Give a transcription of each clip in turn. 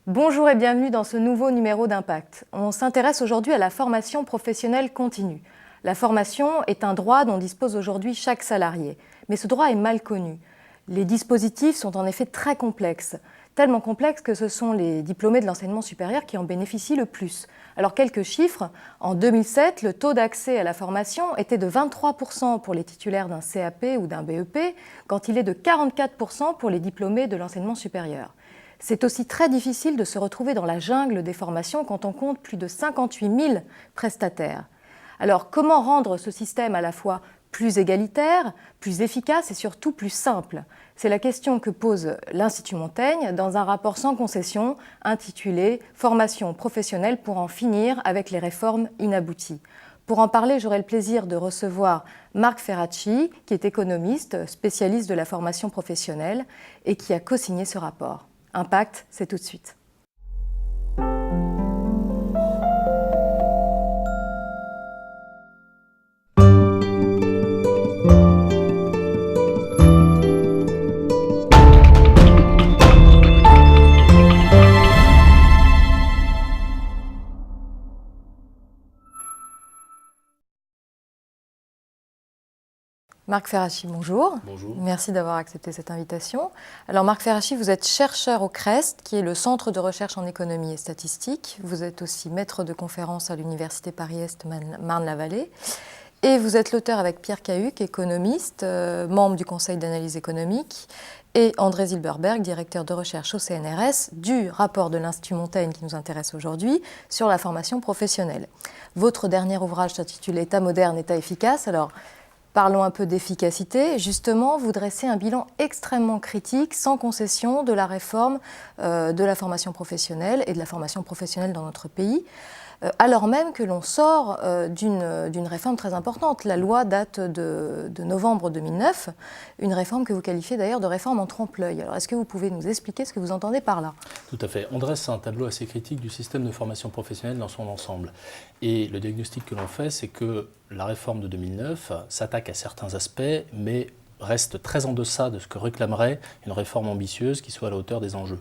Bonjour et bienvenue dans ce nouveau numéro d'Impact. On s'intéresse aujourd'hui à la formation professionnelle continue. La formation est un droit dont dispose aujourd'hui chaque salarié, mais ce droit est mal connu. Les dispositifs sont en effet très complexes, tellement complexes que ce sont les diplômés de l'enseignement supérieur qui en bénéficient le plus. Alors quelques chiffres, en 2007, le taux d'accès à la formation était de 23% pour les titulaires d'un CAP ou d'un BEP, quand il est de 44% pour les diplômés de l'enseignement supérieur. C'est aussi très difficile de se retrouver dans la jungle des formations quand on compte plus de 58 000 prestataires. Alors, comment rendre ce système à la fois plus égalitaire, plus efficace et surtout plus simple? C'est la question que pose l'Institut Montaigne dans un rapport sans concession intitulé « Formation professionnelle pour en finir avec les réformes inabouties ». Pour en parler, j'aurai le plaisir de recevoir Marc Ferracci, qui est économiste, spécialiste de la formation professionnelle et qui a co-signé ce rapport. Impact, c'est tout de suite. Marc Ferracci, bonjour. Bonjour. Merci d'avoir accepté cette invitation. Alors Marc Ferracci, vous êtes chercheur au CREST, qui est le Centre de recherche en économie et statistique. Vous êtes aussi maître de conférences à l'Université Paris-Est Marne-la-Vallée. Et vous êtes l'auteur avec Pierre Cahuc, économiste, membre du Conseil d'analyse économique, et André Zilberberg, directeur de recherche au CNRS, du rapport de l'Institut Montaigne qui nous intéresse aujourd'hui sur la formation professionnelle. Votre dernier ouvrage s'intitule « État moderne, État efficace ». Alors, parlons un peu d'efficacité. Justement, vous dressez un bilan extrêmement critique, sans concession, de la réforme de la formation professionnelle et de la formation professionnelle dans notre pays, alors même que l'on sort d'une réforme très importante. La loi date de novembre 2009, une réforme que vous qualifiez d'ailleurs de réforme en trompe-l'œil. Alors, est-ce que vous pouvez nous expliquer ce que vous entendez par là? Tout à fait. On dresse un tableau assez critique du système de formation professionnelle dans son ensemble. Et le diagnostic que l'on fait, c'est que la réforme de 2009 s'attaque à certains aspects, mais reste très en deçà de ce que réclamerait une réforme ambitieuse qui soit à la hauteur des enjeux.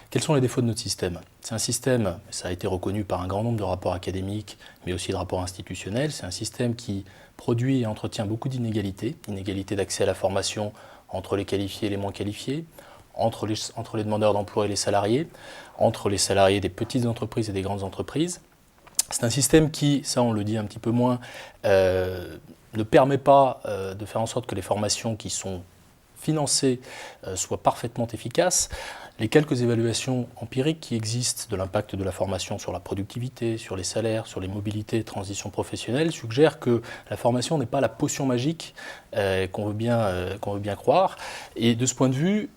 Quels sont les défauts de notre système? C'est un système, ça a été reconnu par un grand nombre de rapports académiques, mais aussi de rapports institutionnels, c'est un système qui produit et entretient beaucoup d'inégalités, inégalités d'accès à la formation entre les qualifiés et les moins qualifiés, entre les demandeurs d'emploi et les salariés des petites entreprises et des grandes entreprises. C'est un système qui, ça on le dit un petit peu moins, ne permet pas de faire en sorte que les formations qui sont financées soient parfaitement efficaces. Les quelques évaluations empiriques qui existent de l'impact de la formation sur la productivité, sur les salaires, sur les mobilités et transitions professionnelles suggèrent que la formation n'est pas la potion magique qu'on veut bien croire. Et de ce point de vue,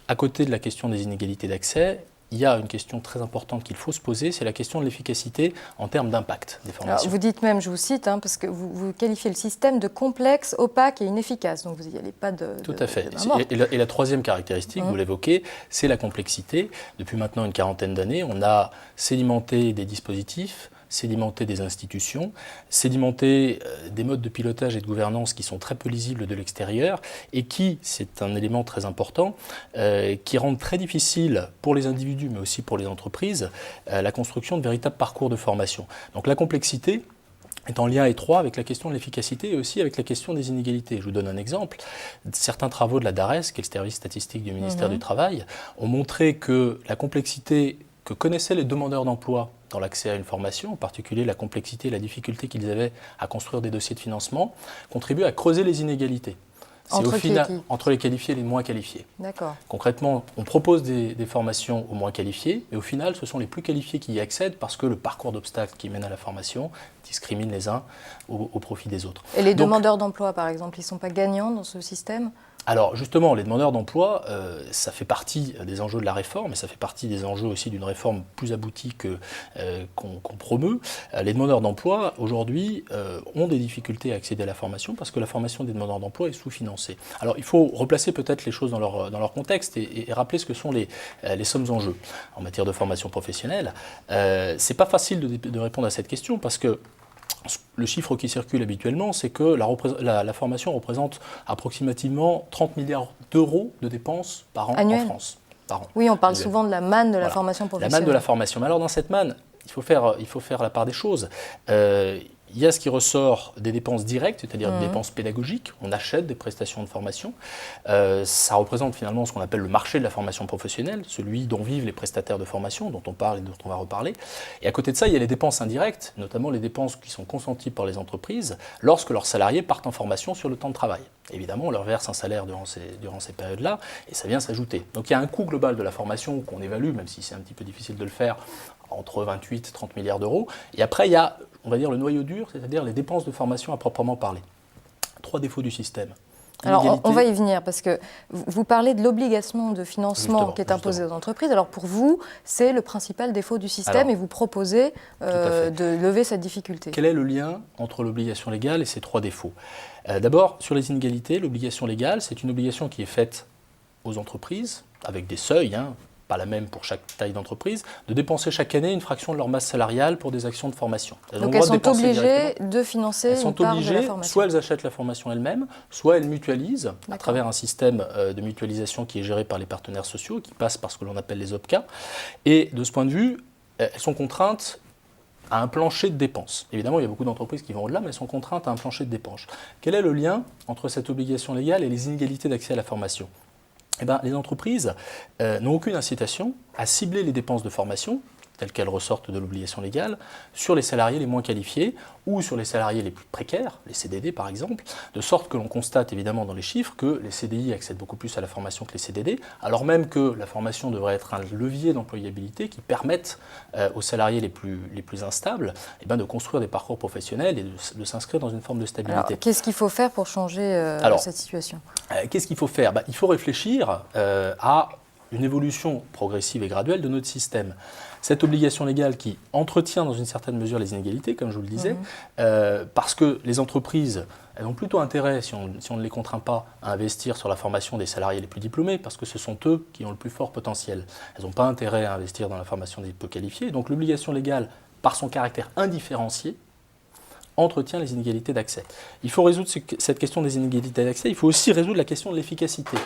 à côté de la question des inégalités d'accès, il y a une question très importante qu'il faut se poser, c'est la question de l'efficacité en termes d'impact des formations. Alors, vous dites même, je vous cite, parce que vous qualifiez le système de complexe, opaque et inefficace, donc vous n'y allez pas de Tout à fait. Et La troisième caractéristique, vous l'évoquez, c'est la complexité. Depuis maintenant une quarantaine d'années, on a sédimenté des dispositifs, sédimenter des institutions, sédimenter des modes de pilotage et de gouvernance qui sont très peu lisibles de l'extérieur et qui, c'est un élément très important, qui rendent très difficile pour les individus mais aussi pour les entreprises la construction de véritables parcours de formation. Donc la complexité est en lien étroit avec la question de l'efficacité et aussi avec la question des inégalités. Je vous donne un exemple. Certains travaux de la DARES, qui est le service statistique du ministère du Travail, ont montré que la complexité que connaissaient les demandeurs d'emploi dans l'accès à une formation, en particulier la complexité et la difficulté qu'ils avaient à construire des dossiers de financement, contribuent à creuser les inégalités. C'est au final entre les qualifiés et les moins qualifiés. D'accord. Concrètement, on propose des formations aux moins qualifiés, mais au final, ce sont les plus qualifiés qui y accèdent parce que le parcours d'obstacles qui mène à la formation discrimine les uns au profit des autres. Et les demandeurs d'emploi, par exemple, ils ne sont pas gagnants dans ce système ? Alors justement, les demandeurs d'emploi, ça fait partie des enjeux de la réforme, et ça fait partie des enjeux aussi d'une réforme plus aboutie qu'on promeut. Les demandeurs d'emploi, aujourd'hui, ont des difficultés à accéder à la formation parce que la formation des demandeurs d'emploi est sous-financée. Alors il faut replacer peut-être les choses dans leur contexte et rappeler ce que sont les sommes en jeu en matière de formation professionnelle. C'est pas facile de répondre à cette question parce que le chiffre qui circule habituellement, c'est que la formation représente approximativement 30 milliards d'euros de dépenses par an en France. par an. Oui, on parle annuel. souvent de la manne de la Voilà. formation La professionnelle. manne de la formation. Mais alors dans cette manne, il faut faire la part des choses. Il y a ce qui ressort des dépenses directes, c'est-à-dire des dépenses pédagogiques. On achète des prestations de formation. Ça représente finalement ce qu'on appelle le marché de la formation professionnelle, celui dont vivent les prestataires de formation, dont on parle et dont on va reparler. Et à côté de ça, il y a les dépenses indirectes, notamment les dépenses qui sont consenties par les entreprises lorsque leurs salariés partent en formation sur le temps de travail. Évidemment, on leur verse un salaire durant ces périodes-là et ça vient s'ajouter. Donc il y a un coût global de la formation qu'on évalue, même si c'est un petit peu difficile de le faire, entre 28 et 30 milliards d'euros. Et après, il y a, on va dire, le noyau dur, c'est-à-dire les dépenses de formation à proprement parler. 3 défauts du système. Alors, on va y venir, parce que vous parlez de l'obligation de financement qui est imposée aux entreprises. Alors, pour vous, c'est le principal défaut du système et vous proposez de lever cette difficulté. Quel est le lien entre l'obligation légale et ces 3 défauts ? D'abord, sur les inégalités, l'obligation légale, c'est une obligation qui est faite aux entreprises, avec des seuils, pas la même pour chaque taille d'entreprise, de dépenser chaque année une fraction de leur masse salariale pour des actions de formation. Donc elles sont obligées de financer une part de la formation. Soit elles achètent la formation elles-mêmes, soit elles mutualisent à travers un système de mutualisation qui est géré par les partenaires sociaux, qui passe par ce que l'on appelle les OPCA. Et de ce point de vue, elles sont contraintes à un plancher de dépenses. Évidemment, il y a beaucoup d'entreprises qui vont au-delà, mais elles sont contraintes à un plancher de dépenses. Quel est le lien entre cette obligation légale et les inégalités d'accès à la formation ? Les entreprises n'ont aucune incitation à cibler les dépenses de formation, telles qu'elles ressortent de l'obligation légale, sur les salariés les moins qualifiés ou sur les salariés les plus précaires, les CDD par exemple, de sorte que l'on constate évidemment dans les chiffres que les CDI accèdent beaucoup plus à la formation que les CDD, alors même que la formation devrait être un levier d'employabilité qui permette aux salariés les plus instables de construire des parcours professionnels et de s'inscrire dans une forme de stabilité. Alors, qu'est-ce qu'il faut faire pour changer cette situation ? Qu'est-ce qu'il faut faire ? Il faut réfléchir à une évolution progressive et graduelle de notre système. Cette obligation légale qui entretient dans une certaine mesure les inégalités, comme je vous le disais, parce que les entreprises, elles ont plutôt intérêt, si on ne les contraint pas, à investir sur la formation des salariés les plus diplômés, parce que ce sont eux qui ont le plus fort potentiel. Elles n'ont pas intérêt à investir dans la formation des peu qualifiés. Donc l'obligation légale, par son caractère indifférencié, entretient les inégalités d'accès. Il faut résoudre cette question des inégalités d'accès, il faut aussi résoudre la question de l'efficacité.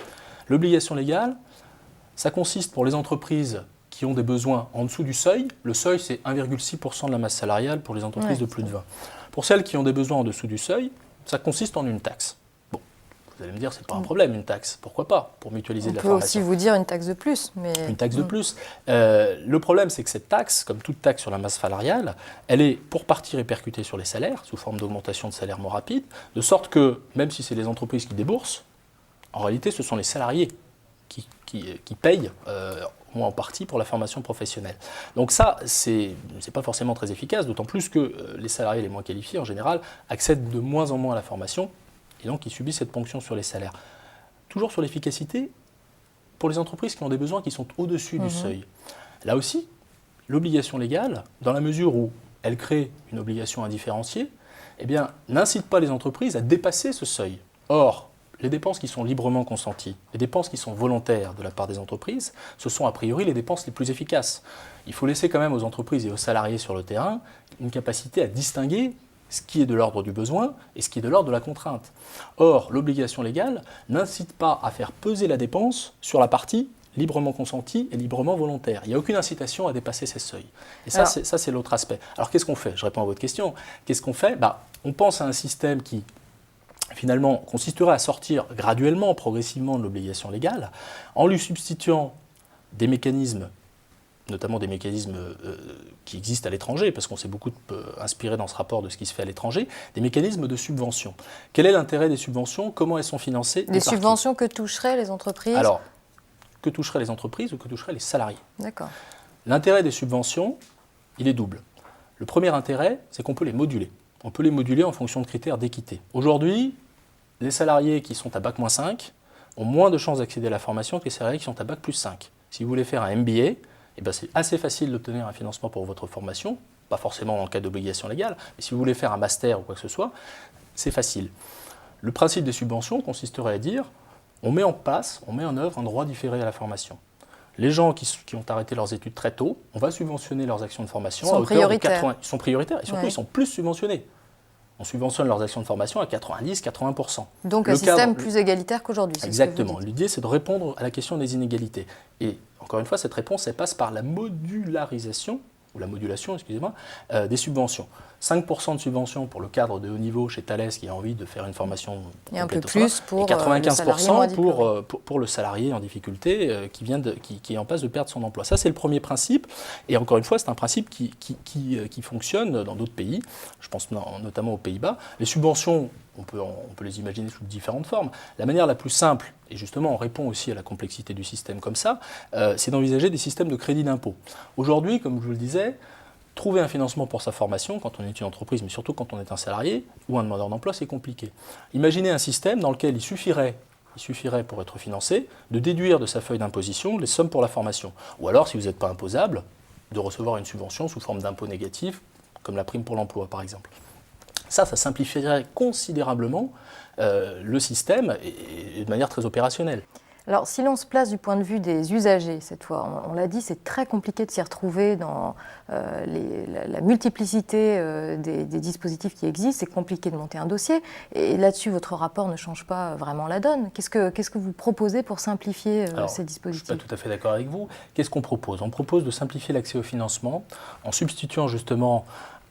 L'obligation légale, ça consiste pour les entreprises qui ont des besoins en dessous du seuil. Le seuil, c'est 1,6% de la masse salariale pour les entreprises de plus de 20. Pour celles qui ont des besoins en dessous du seuil, ça consiste en une taxe. Bon, vous allez me dire, c'est pas un problème, une taxe. Pourquoi pas ? Pour mutualiser de la formation. On peut aussi vous dire une taxe de plus. Une taxe de plus. Le problème, c'est que cette taxe, comme toute taxe sur la masse salariale, elle est pour partie répercutée sur les salaires, sous forme d'augmentation de salaire moins rapide, de sorte que, même si c'est les entreprises qui déboursent, en réalité, ce sont les salariés qui payent au moins en partie pour la formation professionnelle. Donc ça, c'est pas forcément très efficace, d'autant plus que les salariés les moins qualifiés, en général, accèdent de moins en moins à la formation, et donc ils subissent cette ponction sur les salaires. Toujours sur l'efficacité, pour les entreprises qui ont des besoins qui sont au-dessus du seuil. Là aussi, l'obligation légale, dans la mesure où elle crée une obligation indifférenciée, n'incite pas les entreprises à dépasser ce seuil. Or, les dépenses qui sont librement consenties, les dépenses qui sont volontaires de la part des entreprises, ce sont a priori les dépenses les plus efficaces. Il faut laisser quand même aux entreprises et aux salariés sur le terrain une capacité à distinguer ce qui est de l'ordre du besoin et ce qui est de l'ordre de la contrainte. Or, l'obligation légale n'incite pas à faire peser la dépense sur la partie librement consentie et librement volontaire. Il n'y a aucune incitation à dépasser ces seuils. Et ça, c'est l'autre aspect. Alors, qu'est-ce qu'on fait ? Je réponds à votre question. Qu'est-ce qu'on fait ? On pense à un système qui finalement consisterait à sortir graduellement, progressivement de l'obligation légale, en lui substituant des mécanismes, notamment des mécanismes qui existent à l'étranger, parce qu'on s'est beaucoup inspiré dans ce rapport de ce qui se fait à l'étranger, des mécanismes de subvention. Quel est l'intérêt des subventions ? Comment elles sont financées ? Des subventions que toucheraient les entreprises ? Alors, que toucheraient les entreprises ou que toucheraient les salariés ? D'accord. L'intérêt des subventions, il est double. Le premier intérêt, c'est qu'on peut les moduler. On peut les moduler en fonction de critères d'équité. Aujourd'hui, les salariés qui sont à Bac-5 ont moins de chances d'accéder à la formation que les salariés qui sont à Bac+5. Si vous voulez faire un MBA, c'est assez facile d'obtenir un financement pour votre formation, pas forcément en cas d'obligation légale, mais si vous voulez faire un master ou quoi que ce soit, c'est facile. Le principe des subventions consisterait à dire on met en œuvre un droit différé à la formation. Les gens qui ont arrêté leurs études très tôt, on va subventionner leurs actions de formation à hauteur de 80%. Ils sont prioritaires et surtout ils sont plus subventionnés. on subventionne leurs actions de formation à 90-80%. Donc un système plus égalitaire qu'aujourd'hui. Exactement. L'idée, c'est de répondre à la question des inégalités. Et encore une fois, cette réponse, elle passe par la modularisation, ou la modulation, excusez-moi, des subventions. 5% de subventions pour le cadre de haut niveau chez Thales qui a envie de faire une formation et un peu plus pour et 95% pour le salarié en difficulté qui est en passe de perdre son emploi. Ça, c'est le premier principe. Et encore une fois, c'est un principe qui fonctionne dans d'autres pays. Je pense notamment aux Pays-Bas. Les subventions, on peut les imaginer sous différentes formes. La manière la plus simple, et justement on répond aussi à la complexité du système comme ça, c'est d'envisager des systèmes de crédit d'impôt. Aujourd'hui, comme je vous le disais, trouver un financement pour sa formation quand on est une entreprise, mais surtout quand on est un salarié ou un demandeur d'emploi, c'est compliqué. Imaginez un système dans lequel il suffirait pour être financé de déduire de sa feuille d'imposition les sommes pour la formation. Ou alors, si vous n'êtes pas imposable, de recevoir une subvention sous forme d'impôt négatif, comme la prime pour l'emploi par exemple. Ça simplifierait considérablement le système et de manière très opérationnelle. Alors, si l'on se place du point de vue des usagers, cette fois, on l'a dit, c'est très compliqué de s'y retrouver dans la multiplicité des dispositifs qui existent. C'est compliqué de monter un dossier. Et là-dessus, votre rapport ne change pas vraiment la donne. Qu'est-ce que vous proposez pour simplifier ces dispositifs ? Je ne suis pas tout à fait d'accord avec vous. Qu'est-ce qu'on propose ? On propose de simplifier l'accès au financement en substituant justement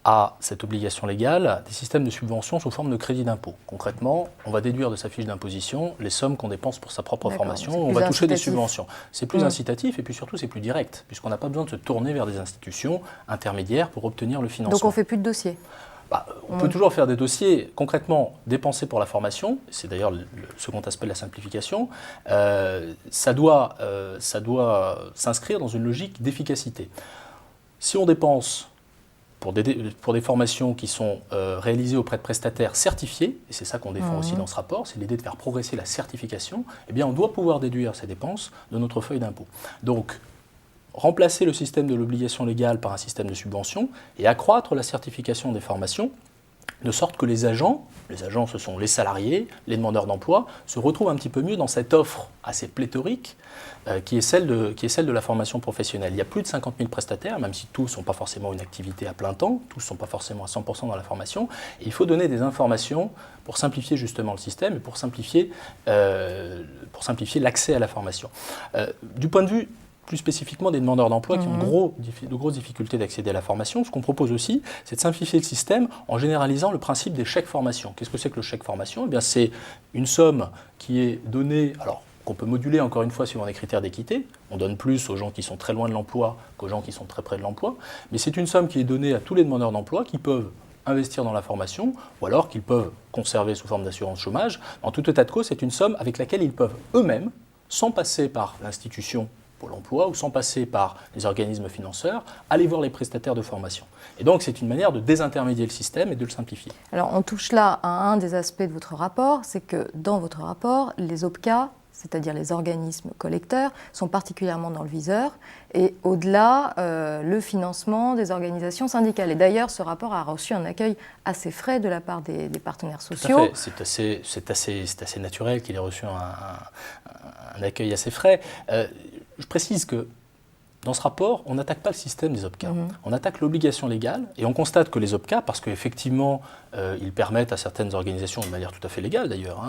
à cette obligation légale des systèmes de subvention sous forme de crédit d'impôt. Concrètement, on va déduire de sa fiche d'imposition les sommes qu'on dépense pour sa propre formation, on va toucher des subventions. C'est plus incitatif et puis surtout c'est plus direct, puisqu'on n'a pas besoin de se tourner vers des institutions intermédiaires pour obtenir le financement. Donc on ne fait plus de dossiers ? On peut toujours faire des dossiers concrètement dépensés pour la formation, c'est d'ailleurs le second aspect de la simplification, ça doit s'inscrire dans une logique d'efficacité. Si on dépense pour des formations qui sont réalisées auprès de prestataires certifiés, et c'est ça qu'on défend aussi dans ce rapport, c'est l'idée de faire progresser la certification, eh bien on doit pouvoir déduire ces dépenses de notre feuille d'impôt. Donc, remplacer le système de l'obligation légale par un système de subvention et accroître la certification des formations, de sorte que les agents ce sont les salariés, les demandeurs d'emploi, se retrouvent un petit peu mieux dans cette offre assez pléthorique qui est celle de la formation professionnelle. Il y a plus de 50 000 prestataires, même si tous n'ont pas forcément une activité à plein temps, tous ne sont pas forcément à 100% dans la formation. Et il faut donner des informations pour simplifier justement le système et pour simplifier l'accès à la formation. Du point de vue plus spécifiquement des demandeurs d'emploi qui ont de grosses difficultés d'accéder à la formation. Ce qu'on propose aussi, c'est de simplifier le système en généralisant le principe des chèques formation. Qu'est-ce que c'est que le chèque formation ? Eh bien, c'est une somme qui est donnée, alors qu'on peut moduler encore une fois suivant des critères d'équité. On donne plus aux gens qui sont très loin de l'emploi qu'aux gens qui sont très près de l'emploi. Mais c'est une somme qui est donnée à tous les demandeurs d'emploi qui peuvent investir dans la formation ou alors qu'ils peuvent conserver sous forme d'assurance chômage. En tout état de cause, c'est une somme avec laquelle ils peuvent eux-mêmes, sans passer par l'institution Pôle emploi ou sans passer par les organismes financeurs, aller voir les prestataires de formation. Et donc c'est une manière de désintermédier le système et de le simplifier. Alors on touche là à un des aspects de votre rapport, c'est que dans votre rapport, les OPCA, c'est-à-dire les organismes collecteurs, sont particulièrement dans le viseur, et au-delà, le financement des organisations syndicales. Et d'ailleurs, ce rapport a reçu un accueil assez frais de la part des partenaires sociaux. Tout à fait. C'est assez naturel qu'il ait reçu un accueil assez frais. Je précise que dans ce rapport, on n'attaque pas le système des OPCA. On attaque l'obligation légale et on constate que les OPCA, parce qu'effectivement, ils permettent à certaines organisations, de manière tout à fait légale d'ailleurs,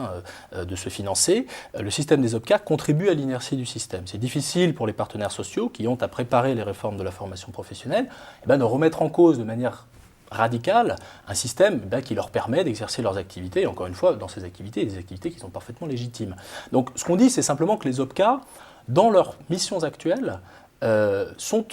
de se financer, le système des OPCA contribue à l'inertie du système. C'est difficile pour les partenaires sociaux qui ont à préparer les réformes de la formation professionnelle de remettre en cause de manière radicale un système qui leur permet d'exercer leurs activités, et encore une fois, dans ces activités, des activités qui sont parfaitement légitimes. Donc ce qu'on dit, c'est simplement que les OPCA, dans leurs missions actuelles, sont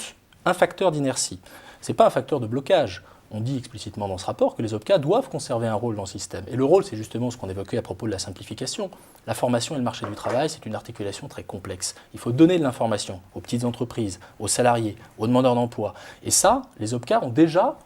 un facteur d'inertie. Ce n'est pas un facteur de blocage. On dit explicitement dans ce rapport que les OPCA doivent conserver un rôle dans le système. Et le rôle, c'est justement ce qu'on évoquait à propos de la simplification. La formation et le marché du travail, c'est une articulation très complexe. Il faut donner de l'information aux petites entreprises, aux salariés, aux demandeurs d'emploi. Et ça, les OPCA ont déjà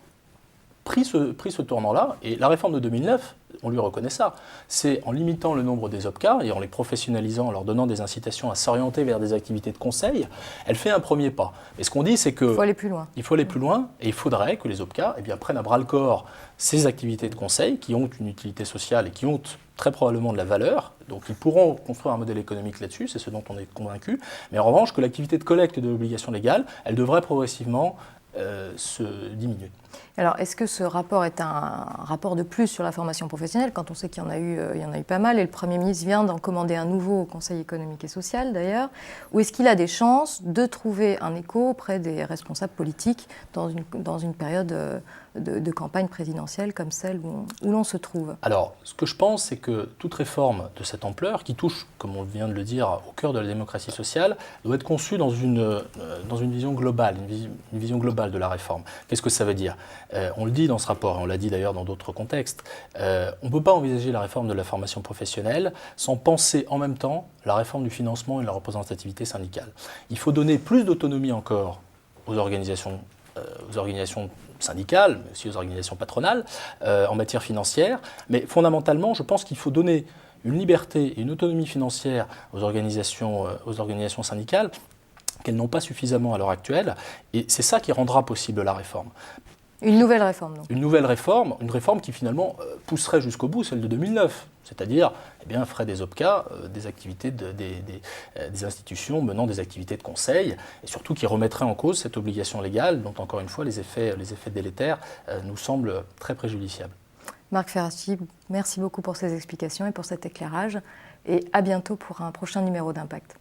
pris ce tournant-là, et la réforme de 2009, on lui reconnaît ça. C'est en limitant le nombre des OPCA et en les professionnalisant, en leur donnant des incitations à s'orienter vers des activités de conseil, elle fait un premier pas. Et ce qu'on dit, c'est qu'il faut aller plus loin. Il faut aller plus loin, et il faudrait que les OPCA prennent à bras-le-corps ces activités de conseil qui ont une utilité sociale et qui ont très probablement de la valeur. Donc ils pourront construire un modèle économique là-dessus, c'est ce dont on est convaincu. Mais en revanche, que l'activité de collecte de l'obligation légale, elle devrait progressivement se diminuer. Alors, est-ce que ce rapport est un rapport de plus sur la formation professionnelle, quand on sait qu'il y en a eu pas mal, et le Premier ministre vient d'en commander un nouveau au Conseil économique et social d'ailleurs, ou est-ce qu'il a des chances de trouver un écho auprès des responsables politiques dans une période de campagne présidentielle comme celle où l'on se trouve? Alors, ce que je pense, c'est que toute réforme de cette ampleur, qui touche, comme on vient de le dire, au cœur de la démocratie sociale, doit être conçue dans une vision globale, une vision globale de la réforme. Qu'est-ce que ça veut dire? On le dit dans ce rapport, et on l'a dit d'ailleurs dans d'autres contextes, on ne peut pas envisager la réforme de la formation professionnelle sans penser en même temps la réforme du financement et de la représentativité syndicale. Il faut donner plus d'autonomie encore aux organisations syndicales, mais aussi aux organisations patronales, en matière financière. Mais fondamentalement, je pense qu'il faut donner une liberté et une autonomie financière aux organisations syndicales qu'elles n'ont pas suffisamment à l'heure actuelle. Et c'est ça qui rendra possible la réforme. Une nouvelle réforme, donc. Une nouvelle réforme, une réforme qui finalement pousserait jusqu'au bout celle de 2009. C'est-à-dire, ferait des OPCA, des activités des institutions menant des activités de conseil, et surtout qui remettrait en cause cette obligation légale, dont encore une fois les effets délétères nous semblent très préjudiciables. Marc Ferracci, merci beaucoup pour ces explications et pour cet éclairage, et à bientôt pour un prochain numéro d'Impact.